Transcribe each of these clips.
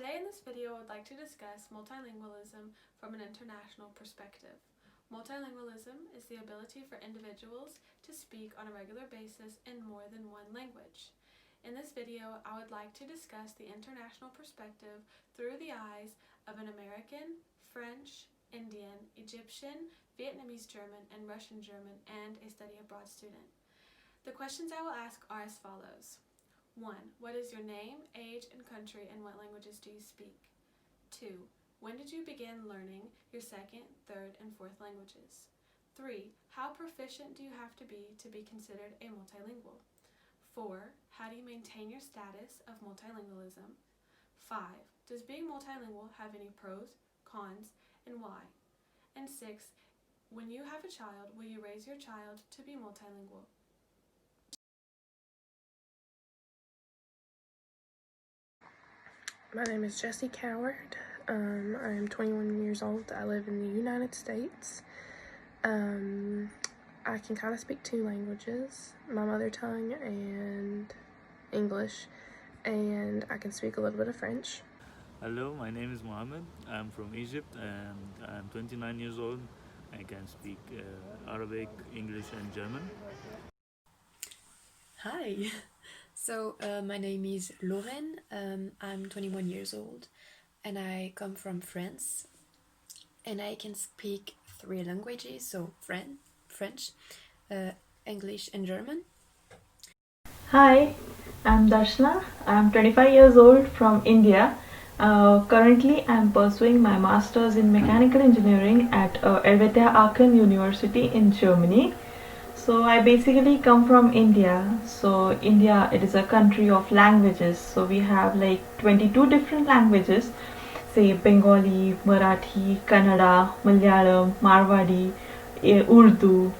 Today in this video, I would like to discuss multilingualism from an international perspective. Multilingualism is the ability for individuals to speak on a regular basis in more than one language. In this video, I would like to discuss the international perspective through the eyes of an American, French, Indian, Egyptian, Vietnamese German, and Russian German, and a study abroad student. The questions I will ask are as follows. 1. What is your name, age, and country, and what languages do you speak? 2. When did you begin learning your second, third, and fourth languages? 3. How proficient do you have to be considered a multilingual? 4. How do you maintain your status of multilingualism? 5. Does being multilingual have any pros, cons, and why? And 6. When you have a child, will you raise your child to be multilingual? My name is Jessie Coward. I am 21 years old. I live in the United States. I can kind of speak two languages, my mother tongue and English, and I can speak a little bit of French. Hello, my name is Mohammed. I'm from Egypt and I'm 29 years old. I can speak Arabic, English, and German. Hi, so my name is Lorraine. I'm 21 years old and I come from France, and I can speak three languages, so French, English, and German. Hi, I'm Darshana. I'm 25 years old from India. Currently, I'm pursuing my master's in mechanical engineering at Helvetia Aachen University in Germany. So I basically come from India. So India, it is a country of languages. So we have like 22 different languages, say Bengali, Marathi, Kannada, Malayalam, Marwadi, Urdu.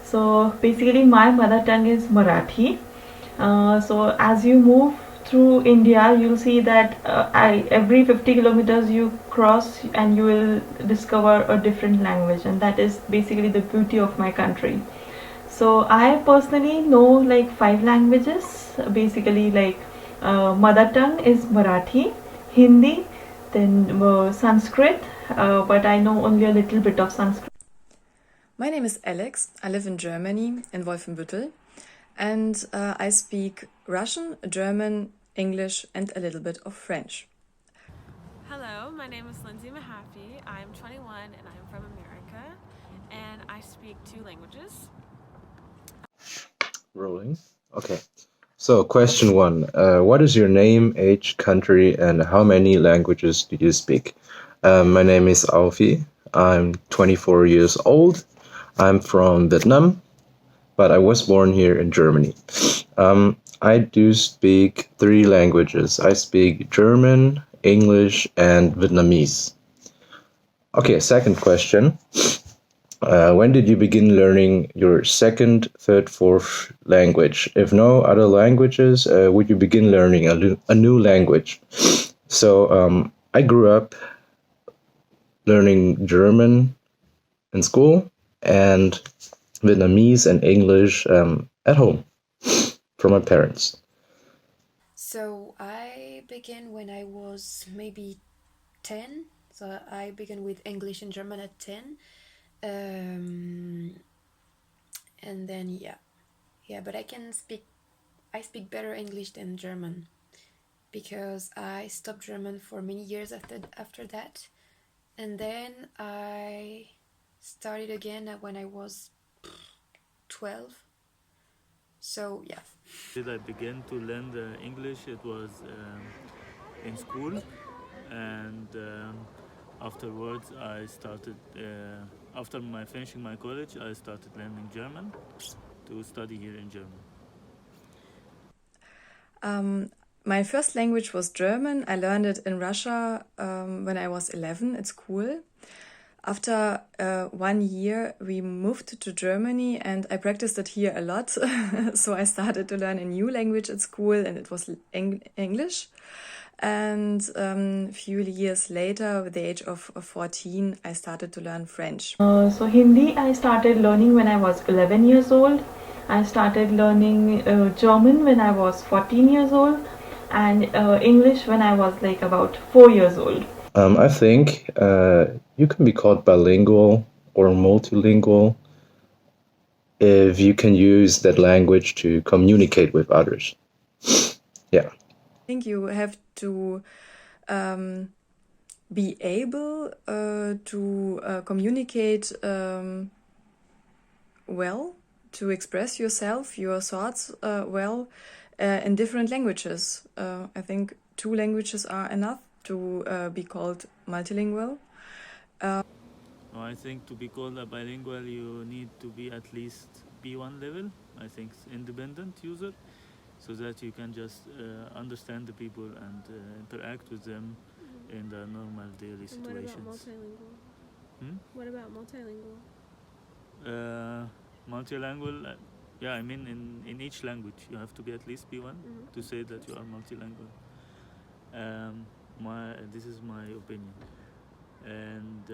So basically my mother tongue is Marathi. So as you move through India, you'll see that every 50 kilometers you cross and you will discover a different language, and that is basically the beauty of my country. So I personally know like 5 languages, basically like mother tongue is Marathi, Hindi, then Sanskrit, but I know only a little bit of Sanskrit. My name is Alex. I live in Germany, in Wolfenbüttel, and I speak Russian, German, English, and a little bit of French. Hello, my name is Lindsay Mahaffey. I'm 21 and I'm from America, and I speak 2 languages. Rolling. Okay. So, question 1. What is your name, age, country, and how many languages do you speak? My name is Alfie. I'm 24 years old. I'm from Vietnam, but I was born here in Germany. I do speak 3 languages. I speak German, English, and Vietnamese. Okay, second question. When did you begin learning your second, third, fourth language? If no other languages, would you begin learning a new language? So I grew up learning German in school and Vietnamese and English at home from my parents. So I began when I was maybe 10. So I began with English and German at 10. And then but I speak better English than German, because I stopped German for many years after that, and then I started again when I was 12. So yeah. I began to learn the English. It was in school, and afterwards I started. After finishing my college, I started learning German to study here in Germany. My first language was German. I learned it in Russia when I was 11 at school. After 1 year, we moved to Germany and I practiced it here a lot. So I started to learn a new language at school, and it was English. And a few years later, with the age of 14, I started to learn French. So Hindi I started learning when I was 11 years old. I started learning German when I was 14 years old. and English when I was like about 4 years old. I think you can be called bilingual or multilingual if you can use that language to communicate with others. Yeah. I think you have to be able to communicate well, to express yourself, your thoughts well in different languages. I think 2 languages are enough to be called multilingual. I think to be called a bilingual, you need to be at least B1 level. I think independent user, so that you can just understand the people and interact with them in the normal daily situations. And what about multilingual? What about multilingual? Multilingual, yeah, I mean in each language you have to be at least B1 to say that you are multilingual. This is my opinion, and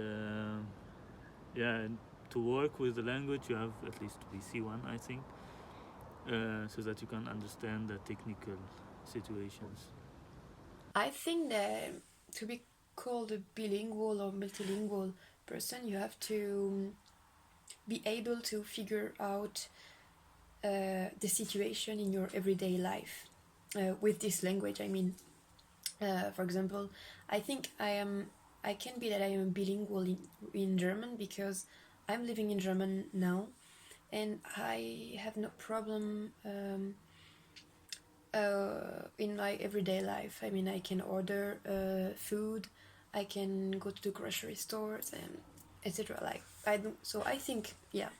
and to work with the language you have at least to be C1, I think, so that you can understand the technical situations. I think that to be called a bilingual or multilingual person, you have to be able to figure out the situation in your everyday life with this language. I mean, for example, I think I can be that I am bilingual in German because I'm living in German now, and I have no problem in my everyday life. I mean, I can order food, I can go to the grocery stores, and etc. Like so I think, yeah.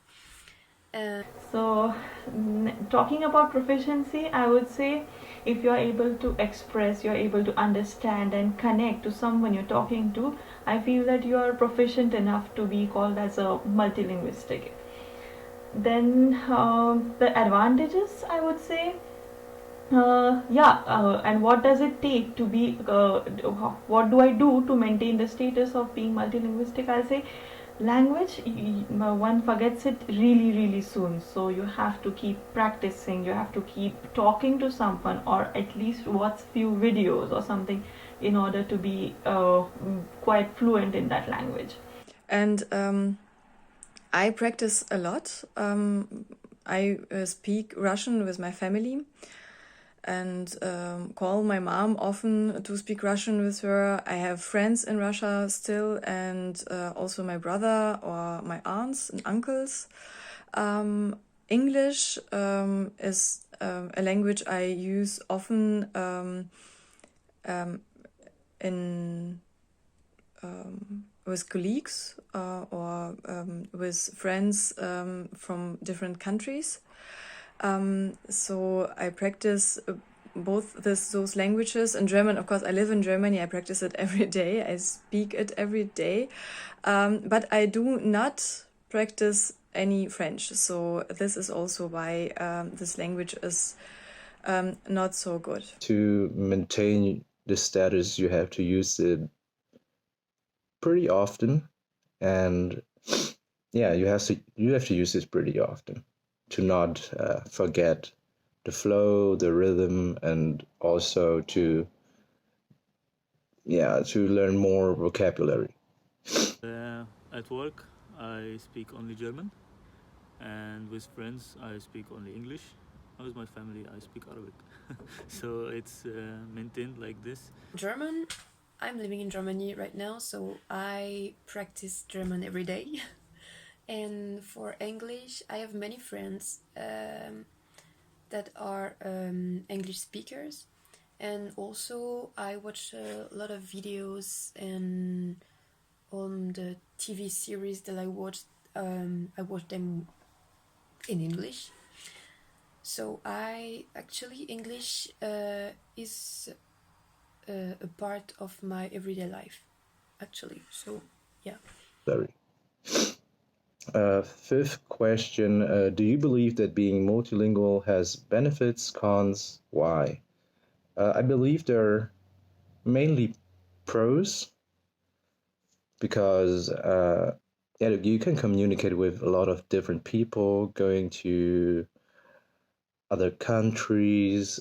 So, talking about proficiency, I would say if you're able to express, you're able to understand and connect to someone you're talking to, I feel that you are proficient enough to be called as a multilinguistic. Then the advantages, I would say, and what does it take to be, what do I do to maintain the status of being multilinguistic? I'll say language, one forgets it really, really soon. So you have to keep practicing, you have to keep talking to someone, or at least watch few videos or something in order to be quite fluent in that language. And I practice a lot. I speak Russian with my family and call my mom often to speak Russian with her. I have friends in Russia still, and also my brother or my aunts and uncles. English is a language I use often in with colleagues or with friends from different countries. So I practice both those languages. In German, of course, I live in Germany. I practice it every day. I speak it every day. But I do not practice any French. So this is also why this language is not so good. To maintain the status, you have to use it pretty often, and yeah, you have to use it pretty often to not forget the flow, the rhythm, and also to learn more vocabulary. At work, I speak only German, and with friends, I speak only English. With my family, I speak Arabic. So it's maintained like this. German, I'm living in Germany right now, so I practice German every day. And for English, I have many friends that are English speakers, and also I watch a lot of videos and on the TV series that I watch them in English. So English is a part of my everyday life, actually. So yeah. Very. Fifth question, do you believe that being multilingual has benefits, cons, why? I believe there are mainly pros, because you can communicate with a lot of different people, going to other countries,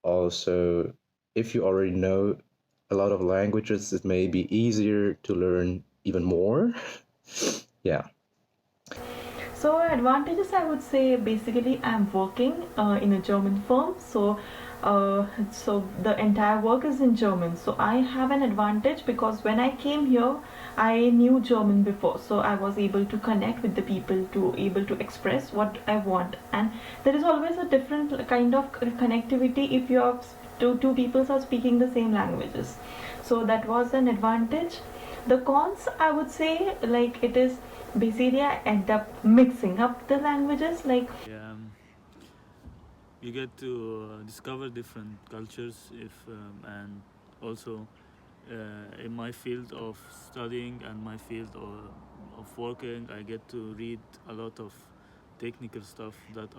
also if you already know a lot of languages, it may be easier to learn even more. Yeah. So advantages, I would say basically I'm working in a German firm, so the entire work is in German. So I have an advantage because when I came here, I knew German before, so I was able to connect with the people, to able to express what I want. And there is always a different kind of connectivity if you are two people are speaking the same languages. So that was an advantage. The cons, I would say, like it is basically I end up mixing up the languages, like Yeah, you get to discover different cultures and also in my field of studying and my field of working, I get to read a lot of technical stuff that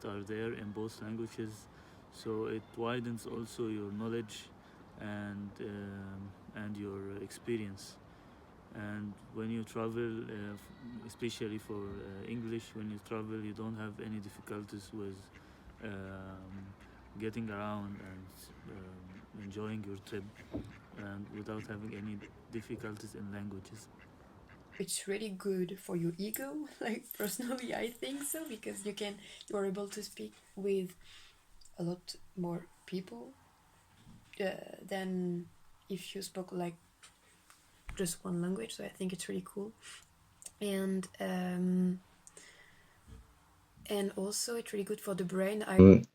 are there in both languages. So it widens also your knowledge and your experience. And when you travel, especially for English, when you travel, you don't have any difficulties with getting around and enjoying your trip, and without having any difficulties in languages. It's really good for your ego. Like personally, I think so, because you are able to speak with a lot more people than if you spoke like just one language. So I think it's really cool, and also it's really good for the brain.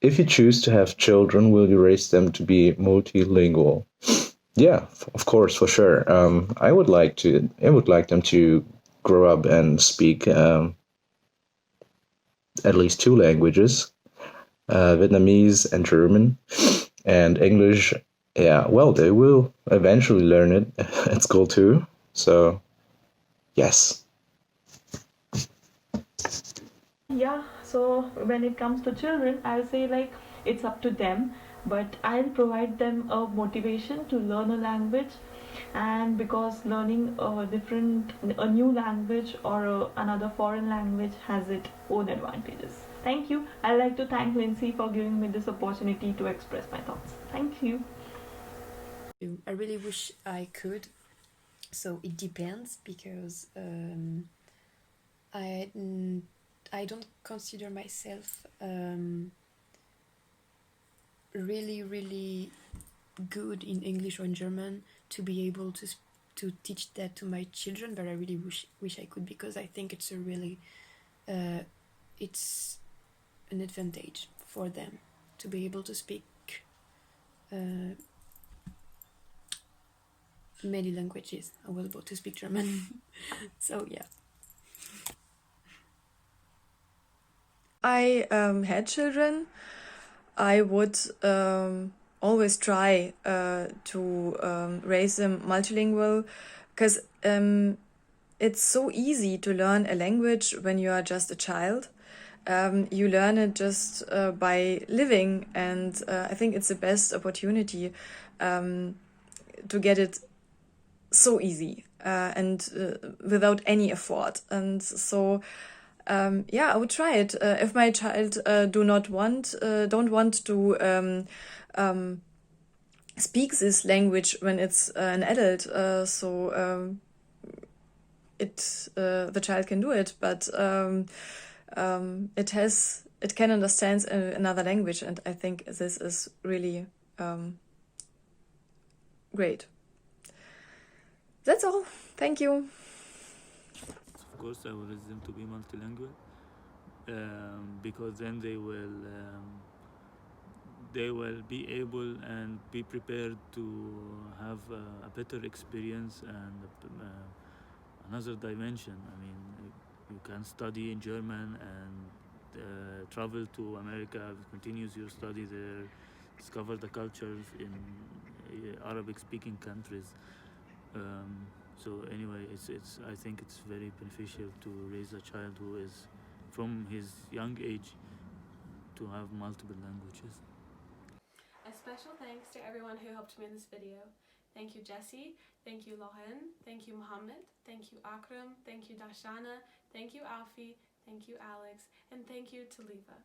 If you choose to have children, will you raise them to be multilingual? Yeah, of course, for sure. I would like them to grow up and speak at least two languages, Vietnamese and German, and English. Yeah, well, they will eventually learn it at school too. So, yes. yeah. So when it comes to children, I'll say like it's up to them, but I'll provide them a motivation to learn a language. And because learning a new language or another foreign language has its own advantages. Thank you. I'd like to thank Lindsay for giving me this opportunity to express my thoughts. Thank you. I really wish I could. So it depends, because I don't consider myself really good in English or in German to be able to teach that to my children, but I really wish I could, because I think it's a really it's an advantage for them to be able to speak many languages. I was able to speak German. So yeah. I had children, I would always try to raise them multilingual, because it's so easy to learn a language when you are just a child. You learn it just by living, and I think it's the best opportunity to get it so easy and without any effort. And so yeah, I would try it. If my child don't want to speak this language when it's an adult, the child can do it, but it can understand another language, and I think this is really great. That's all. Thank you. Of course, I will raise them to be multilingual, because then they will be able and be prepared to have a better experience and another dimension. I mean, you can study in German and travel to America, continues your study there, discover the cultures in Arabic-speaking countries. So anyway, I think it's very beneficial to raise a child who is, from his young age, to have multiple languages. A special thanks to everyone who helped me in this video. Thank you, Jessie. Thank you, Lohan. Thank you, Mohammed. Thank you, Akram. Thank you, Dashana. Thank you, Alfie. Thank you, Alex. And thank you to Leva.